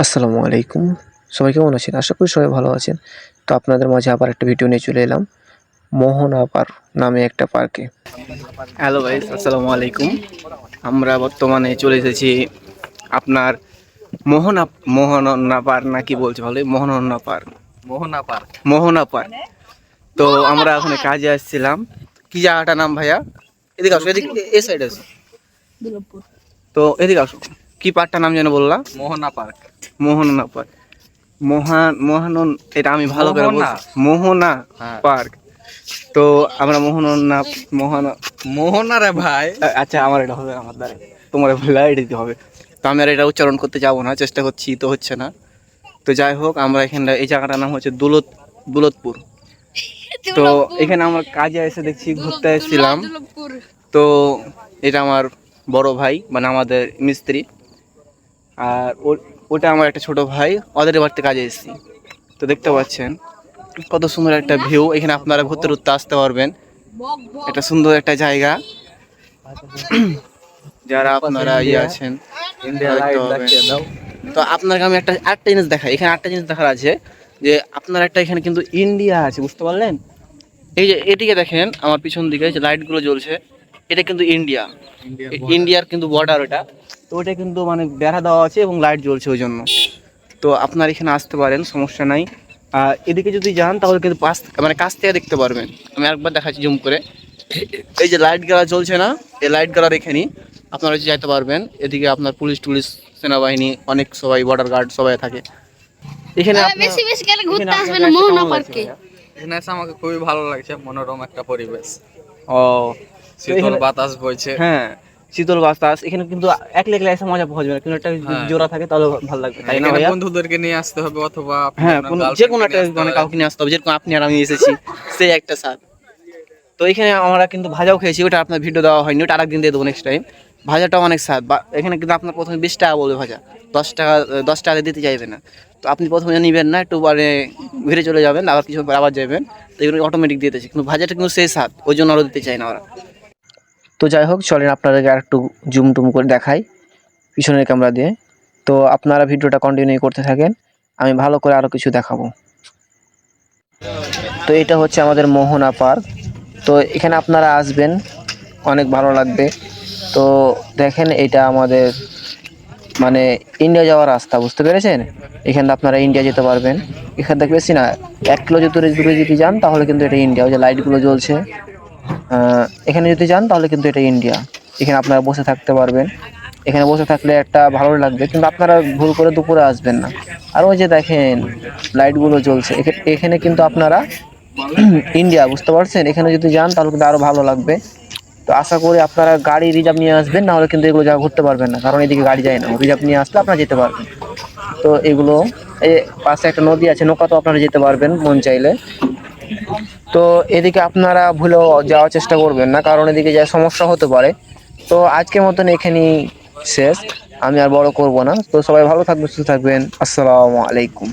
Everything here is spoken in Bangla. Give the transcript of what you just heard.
আসসালামু আলাইকুম। সবাই কেমন আছেন? আশা করি সবাই ভালো আছেন। তো আপনাদের মাঝে আবার একটা ভিডিও নিয়ে চলে এলাম। মোহনা পার্ক নামে একটা পার্কে। হ্যালো গাইস, আসসালামু আলাইকুম। আমরা বর্তমানে চলে এসেছি আপনার মোহনা মোহনা পার্ক না কি বলছে ভালো মোহনা পার্ক। মোহনা পার্ক। মোহনা পার্ক। তো আমরা ওখানে কাজে আসছিলাম। কি জায়গাটার নাম ভাইয়া? এদিকে আসো, এদিকে এই সাইডে আসো। তো এদিকে আসো। কি পার্কটার নাম যেন বললা? মোহনা পার্ক। মোহনা পার্ক। মহানন এটা আমি ভালো করে মোহনা। বলছি। মোহনা হ্যাঁ। পার্ক। তো আমরা মোহনা মোহনা মোহনা রে ভাই। আচ্ছা, আমার এটা হবে, আমার দ্বারা তোমার ভুলা এটা দিতে হবে। তো আমি আর এটা উচ্চারণ করতে যাবো না, চেষ্টা করছি তো হচ্ছে না। তো যাই হোক, আমরা এখানটা এই জায়গাটার নাম হচ্ছে দুলতপুর। তো এখানে আমার কাজে এসে দেখছি, ঘুরতে এসেছিলাম। তো এটা আমার বড় ভাই, মানে আমাদের মিস্ত্রি। আর ওটা আমার একটা ছোট ভাই, ওদের বাড়িতে কাজে এসেছি। তো দেখতে পাচ্ছেন কত সুন্দর একটা ভিউ। এখানে আপনারা ঘুরতে ঘুরতে আসতে পারবেন। এটা সুন্দর একটা জায়গা। যারা আপনারা আছেন দেখতে পাবেন। তো আপনাকে আমি আরেকটা জিনিস দেখাই। এখানে আরেকটা জিনিস দেখার আছে যে আপনার একটা এখানে কিন্তু ইন্ডিয়া আছে, বুঝতে পারলেন? এই যে এদিকে দেখেন আমার পিছন দিকে যে লাইটগুলো জ্বলছে, এটা কিন্তু ইন্ডিয়া। ইন্ডিয়ার কিন্তু বর্ডার ওটা। তো ওটা কিন্তু মানে বেড়া দেওয়া আছে এবং লাইট জ্বলছে ওই জন্য। তো আপনার এখানে আসতে পারেন, সমস্যা নাই। আর এদিকে যদি যান তাহলে কিন্তু কাছ থেকে দেখতে পারবেন। আমি একবার দেখাচ্ছি জুম করে। এই যে লাইট গালা জ্বলছে না, এই লাইট গালা রেখে নি আপনারা যাইতে পারবেন। এদিকে আপনার পুলিশ টুলিশ, সেনাবাহিনী, অনেক সবাই, বর্ডার গার্ড সবাই থাকে এখানে। বেশি বেশি করে ঘুরতে এখানে আসবেন মোহনা পার্কে। এখানে এসে আমাকে খুবই ভালো লাগছে, মনোরম একটা পরিবেশ। ও, শীতল বাতাস বইছে। হ্যাঁ, শীতল বাতাস। এখানে কিন্তু একলা একলা এসে মজা পাওয়া যাবে না, কিন্তু একটা যদি জোড়া থাকে তাহলে ভালো লাগবে, তাই না এখানে ভাইয়া? বন্ধুদেরকে নিয়ে আসতে হবে, অথবা হ্যাঁ, যে কোনো একটা মানে কাউকে নিয়ে আসতে হবে, যেরকম আপনি আর আমি এসেছি সেই একটা স্বাদ। তো এখানে আমরা কিন্তু ভাজাও খেয়েছি, ওটা আপনার ভিডিও দেওয়া হয়নি, ওটা আরেকদিন দিয়ে দেবো নেক্সট টাইম। ভাজাটাও অনেক স্বাদ। বা এখানে কিন্তু আপনার প্রথমে 20 টাকা বলবে ভাজা, 10 টাকা 10 টাকা দিতে চাইবে না। তো আপনি প্রথমে নিবেন না, একটু মানে ঘুরে চলে যাবেন, আবার কিছু আবার যাবেন। তো এগুলো অটোমেটিক দিয়ে দিচ্ছে, কিন্তু ভাজাটা কিন্তু সেই স্বাদ, ওই জন্য আরও দিতে চাই না ওরা। তো যাই হোক, চলেন আপনাদেরকে আর একটু জুম টুম করে দেখাই পিছনের ক্যামেরা দিয়ে। তো আপনারা ভিডিওটা কন্টিনিউ করতে থাকেন, আমি ভালো করে আরও কিছু দেখাবো। তো এটা হচ্ছে আমাদের মোহনা পার্ক। তো এখানে আপনারা আসবেন, অনেক ভালো লাগবে। তো দেখেন, এটা আমাদের মানে ইন্ডিয়া যাওয়ার রাস্তা, বুঝতে পেরেছেন? এখানে আপনারা ইন্ডিয়া যেতে পারবেন। এখান থেকে বেশি না, 1 কিলো দূরে দূরে যদি যান তাহলে কিন্তু এটা ইন্ডিয়া। ওই যে লাইটগুলো জ্বলছে, এখানে যদি যান তাহলে কিন্তু এটা ইন্ডিয়া। এখানে আপনারা বসে থাকতে পারবেন। এখানে বসে থাকলে একটা ভালো লাগবে, কিন্তু আপনারা ভুল করে দুপুরে আসবেন না। আর ওই যে দেখেন লাইটগুলো জ্বলছে, এখানে কিন্তু আপনারা ইন্ডিয়া, বুঝতে পারছেন? এখানে যদি যান তাহলে কিন্তু আরো ভালো লাগবে। তো আশা করি আপনারা গাড়ি রিজার্ভ নিয়ে আসবেন, না হলে কিন্তু এগুলো জায়গা ঘুরতে পারবেন না, কারণ এদিকে গাড়ি যায় না। রিজার্ভ নিয়ে আসলে আপনারা যেতে পারবেন। তো এগুলো, এই পাশে একটা নদী আছে, নৌকা তো আপনারা যেতে পারবেন মন চাইলে। তো এদিকে আপনারা ভুলেও যাওয়ার চেষ্টা করবেন না, কারণ এদিকে যা সমস্যা হতে পারে। তো আজকের মতন এখানেই শেষ, আমি আর বড় করব না। তো সবাই ভালো থাকবেন, সুস্থ থাকবেন। আসসালামু আলাইকুম।